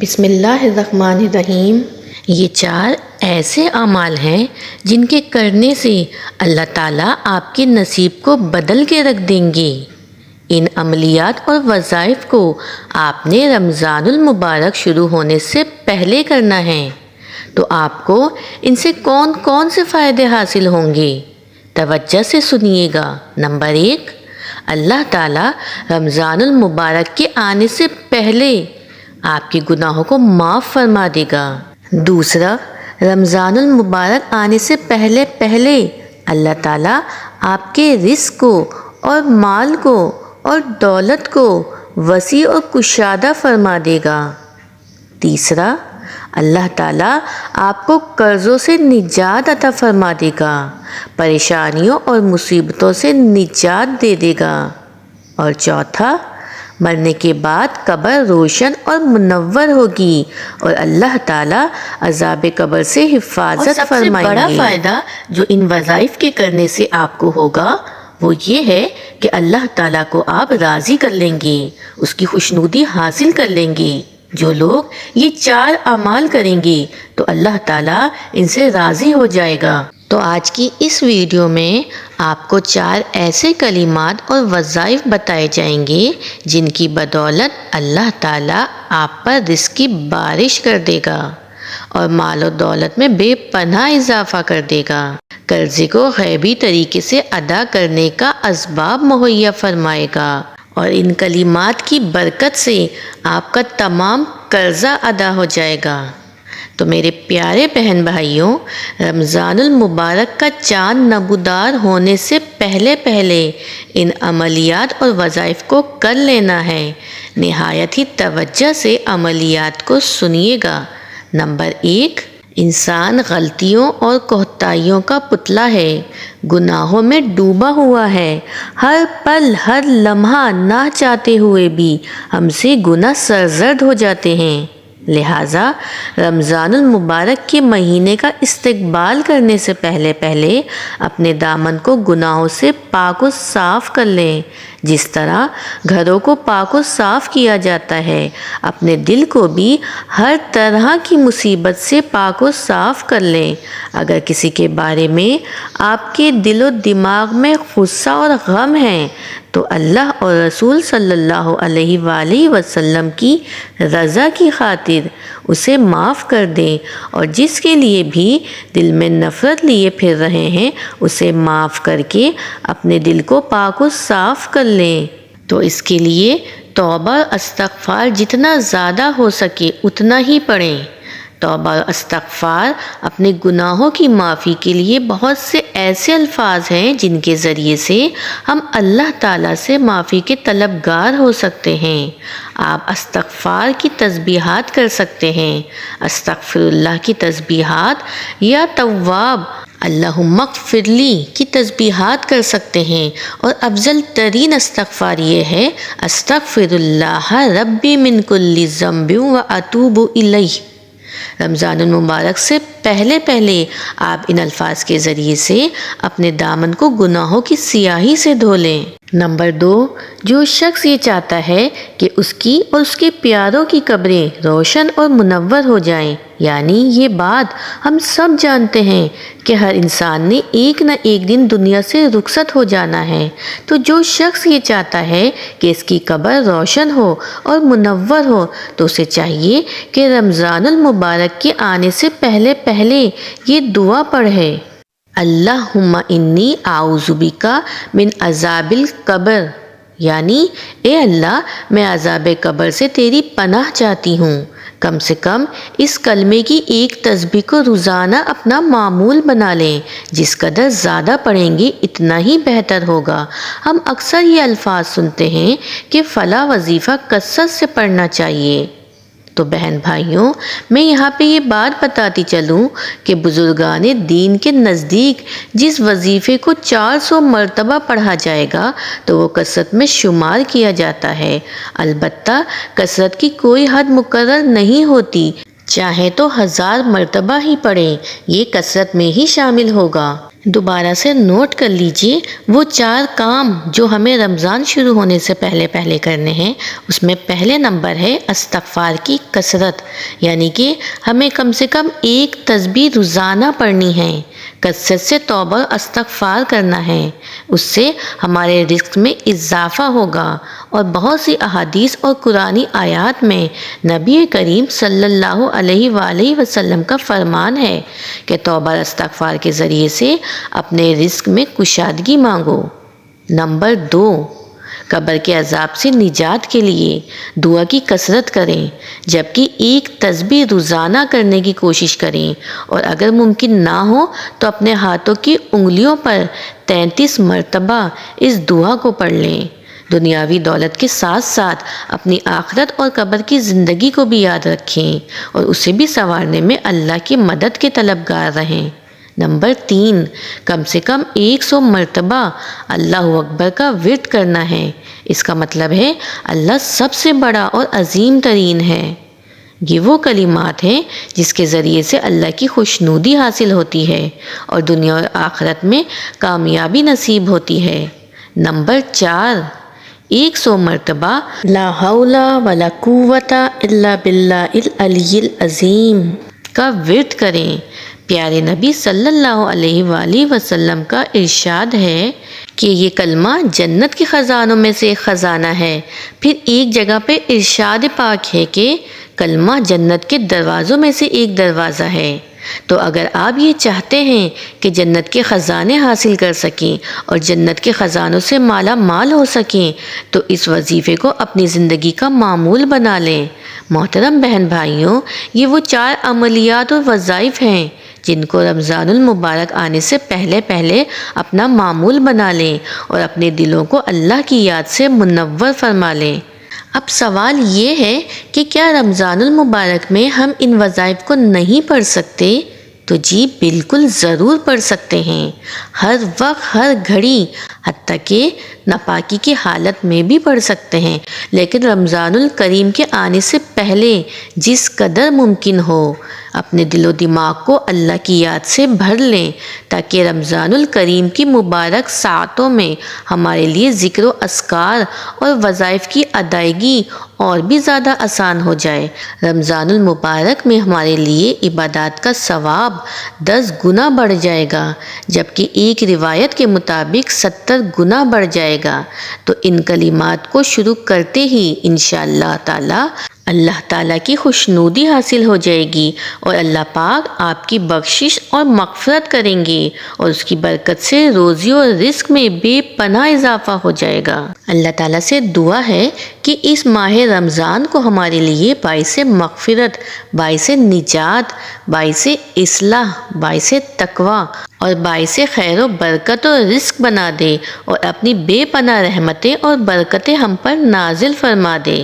بسم اللہ الرحمن الرحیم۔ یہ 4 ایسے اعمال ہیں جن کے کرنے سے اللہ تعالیٰ آپ کے نصیب کو بدل کے رکھ دیں گے۔ ان عملیات اور وظائف کو آپ نے رمضان المبارک شروع ہونے سے پہلے کرنا ہے، تو آپ کو ان سے کون کون سے فائدے حاصل ہوں گے؟ توجہ سے سنیے گا۔ نمبر 1، اللہ تعالیٰ رمضان المبارک کے آنے سے پہلے آپ کے گناہوں کو معاف فرما دے گا۔ دوسرا، رمضان المبارک آنے سے پہلے اللہ تعالیٰ آپ کے رزق کو اور مال کو اور دولت کو وسیع اور کشادہ فرما دے گا۔ تیسرا، اللہ تعالیٰ آپ کو قرضوں سے نجات عطا فرما دے گا، پریشانیوں اور مصیبتوں سے نجات دے دے گا۔ اور چوتھا، مرنے کے بعد قبر روشن اور منور ہوگی اور اللہ تعالیٰ عذاب قبر سے حفاظت فرمائیں گے۔ اور سب سے بڑا فائدہ جو ان وظائف کے کرنے سے آپ کو ہوگا وہ یہ ہے کہ اللہ تعالیٰ کو آپ راضی کر لیں گے، اس کی خوشنودی حاصل کر لیں گے۔ جو لوگ یہ 4 اعمال کریں گے تو اللہ تعالیٰ ان سے راضی ہو جائے گا۔ تو آج کی اس ویڈیو میں آپ کو 4 ایسے کلمات اور وظائف بتائے جائیں گے جن کی بدولت اللہ تعالیٰ آپ پر رزق کی بارش کر دے گا اور مال و دولت میں بے پناہ اضافہ کر دے گا، قرضے کو غیبی طریقے سے ادا کرنے کا اسباب مہیا فرمائے گا، اور ان کلمات کی برکت سے آپ کا تمام قرضہ ادا ہو جائے گا۔ تو میرے پیارے بہن بھائیوں، رمضان المبارک کا چاند نمودار ہونے سے پہلے ان عملیات اور وظائف کو کر لینا ہے۔ نہایت ہی توجہ سے عملیات کو سنیے گا۔ نمبر 1، انسان غلطیوں اور کوتاہیوں کا پتلا ہے، گناہوں میں ڈوبا ہوا ہے، ہر پل ہر لمحہ نہ چاہتے ہوئے بھی ہم سے گناہ سرزد ہو جاتے ہیں۔ لہٰذا رمضان المبارک کے مہینے کا استقبال کرنے سے پہلے اپنے دامن کو گناہوں سے پاک و صاف کر لیں۔ جس طرح گھروں کو پاک و صاف کیا جاتا ہے، اپنے دل کو بھی ہر طرح کی مصیبت سے پاک و صاف کر لیں۔ اگر کسی کے بارے میں آپ کے دل و دماغ میں غصہ اور غم ہے تو اللہ اور رسول صلی اللہ علیہ وآلہ وسلم کی رضا کی خاطر اسے معاف کر دیں، اور جس کے لیے بھی دل میں نفرت لیے پھر رہے ہیں اسے معاف کر کے اپنے دل کو پاک و صاف کر لیں۔ تو اس کے لیے توبہ استغفار جتنا زیادہ ہو سکے اتنا ہی پڑھیں۔ توبہ استغفار اپنے گناہوں کی معافی کے لیے بہت سے ایسے الفاظ ہیں جن کے ذریعے سے ہم اللہ تعالیٰ سے معافی کے طلبگار ہو سکتے ہیں۔ آپ استغفار کی تسبیحات کر سکتے ہیں، استغفر اللہ کی تسبیحات، یا تواب اللہم اغفر لی کی تسبیحات کر سکتے ہیں، اور افضل ترین استغفار یہ ہے استغفر اللہ ربی من کل ذنب و اتوب الیہ۔ رمضان المبارک سے پہلے آپ ان الفاظ کے ذریعے سے اپنے دامن کو گناہوں کی سیاہی سے دھو لیں۔ نمبر 2، جو شخص یہ چاہتا ہے کہ اس کی اور اس کے پیاروں کی قبریں روشن اور منور ہو جائیں، یعنی یہ بات ہم سب جانتے ہیں کہ ہر انسان نے ایک نہ ایک دن دنیا سے رخصت ہو جانا ہے، تو جو شخص یہ چاہتا ہے کہ اس کی قبر روشن ہو اور منور ہو تو اسے چاہیے کہ رمضان المبارک کے آنے سے پہلے یہ دعا پڑھے: اللہم انی اعوذ بک من عذاب القبر، یعنی اے اللہ میں عذاب قبر سے تیری پناہ چاہتی ہوں۔ کم سے کم اس کلمے کی ایک تسبیح کو روزانہ اپنا معمول بنا لیں، جس قدر زیادہ پڑھیں گے اتنا ہی بہتر ہوگا۔ ہم اکثر یہ الفاظ سنتے ہیں کہ فلاں وظیفہ کثرت سے پڑھنا چاہیے۔ تو بہن بھائیوں، میں یہاں پہ یہ بات بتاتی چلوں کہ بزرگان دین کے نزدیک جس وظیفے کو 400 مرتبہ پڑھا جائے گا تو وہ کثرت میں شمار کیا جاتا ہے۔ البتہ کثرت کی کوئی حد مقرر نہیں ہوتی، چاہے تو 1000 مرتبہ ہی پڑھیں، یہ کثرت میں ہی شامل ہوگا۔ دوبارہ سے نوٹ کر لیجئے وہ 4 کام جو ہمیں رمضان شروع ہونے سے پہلے کرنے ہیں۔ اس میں پہلے نمبر ہے استغفار کی کثرت، یعنی کہ ہمیں کم سے کم 1 تسبیح روزانہ پڑھنی ہے، کثرت سے توبہ اور استغفار کرنا ہے، اس سے ہمارے رزق میں اضافہ ہوگا۔ اور بہت سی احادیث اور قرآنی آیات میں نبی کریم صلی اللہ علیہ وآلہ وسلم کا فرمان ہے کہ توبہ اور استغفار کے ذریعے سے اپنے رزق میں کشادگی مانگو۔ نمبر 2، قبر کے عذاب سے نجات کے لیے دعا کی کثرت کریں، جبکہ 1 تسبیح روزانہ کرنے کی کوشش کریں، اور اگر ممکن نہ ہو تو اپنے ہاتھوں کی انگلیوں پر 33 مرتبہ اس دعا کو پڑھ لیں۔ دنیاوی دولت کے ساتھ ساتھ اپنی آخرت اور قبر کی زندگی کو بھی یاد رکھیں اور اسے بھی سنوارنے میں اللہ کی مدد کے طلبگار رہیں۔ نمبر 3، کم سے کم 100 مرتبہ اللہ اکبر کا ورد کرنا ہے۔ اس کا مطلب ہے اللہ سب سے بڑا اور عظیم ترین ہے۔ یہ وہ کلمات ہیں جس کے ذریعے سے اللہ کی خوشنودی حاصل ہوتی ہے اور دنیا اور آخرت میں کامیابی نصیب ہوتی ہے۔ نمبر 4، 100 مرتبہ لا حول ولا قوت الا باللہ العلی العظیم کا ورد کریں۔ پیارے نبی صلی اللہ علیہ وآلہ وسلم کا ارشاد ہے کہ یہ کلمہ جنت کے خزانوں میں سے ایک خزانہ ہے۔ پھر ایک جگہ پہ ارشاد پاک ہے کہ کلمہ جنت کے دروازوں میں سے ایک دروازہ ہے۔ تو اگر آپ یہ چاہتے ہیں کہ جنت کے خزانے حاصل کر سکیں اور جنت کے خزانوں سے مالا مال ہو سکیں تو اس وظیفے کو اپنی زندگی کا معمول بنا لیں۔ محترم بہن بھائیوں، یہ وہ 4 عملیات اور وظائف ہیں جن کو رمضان المبارک آنے سے پہلے اپنا معمول بنا لیں اور اپنے دلوں کو اللہ کی یاد سے منور فرما لیں۔ اب سوال یہ ہے کہ کیا رمضان المبارک میں ہم ان وظائف کو نہیں پڑھ سکتے؟ تو جی بالکل ضرور پڑھ سکتے ہیں، ہر وقت ہر گھڑی، حتیٰ کہ ناپاکی کی حالت میں بھی پڑھ سکتے ہیں، لیکن رمضان الکریم کے آنے سے پہلے جس قدر ممکن ہو اپنے دل و دماغ کو اللہ کی یاد سے بھر لیں تاکہ رمضان الکریم کی مبارک ساعتوں میں ہمارے لیے ذکر و اذکار اور وظائف کی ادائیگی اور بھی زیادہ آسان ہو جائے۔ رمضان المبارک میں ہمارے لیے عبادات کا ثواب 10 گنا بڑھ جائے گا، جبکہ ایک روایت کے مطابق 70 گنا بڑھ جائے گا۔ تو ان کلمات کو شروع کرتے ہی انشاءاللہ تعالی اللہ تعالیٰ کی خوشنودی حاصل ہو جائے گی اور اللہ پاک آپ کی بخشش اور مغفرت کریں گے اور اس کی برکت سے روزی اور رزق میں بے پناہ اضافہ ہو جائے گا۔ اللہ تعالیٰ سے دعا ہے کہ اس ماہ رمضان کو ہمارے لیے باعث مغفرت، باعث نجات، باعث اصلاح، باعث تقوی اور باعث خیر و برکت و رزق بنا دے اور اپنی بے پناہ رحمتیں اور برکتیں ہم پر نازل فرما دے۔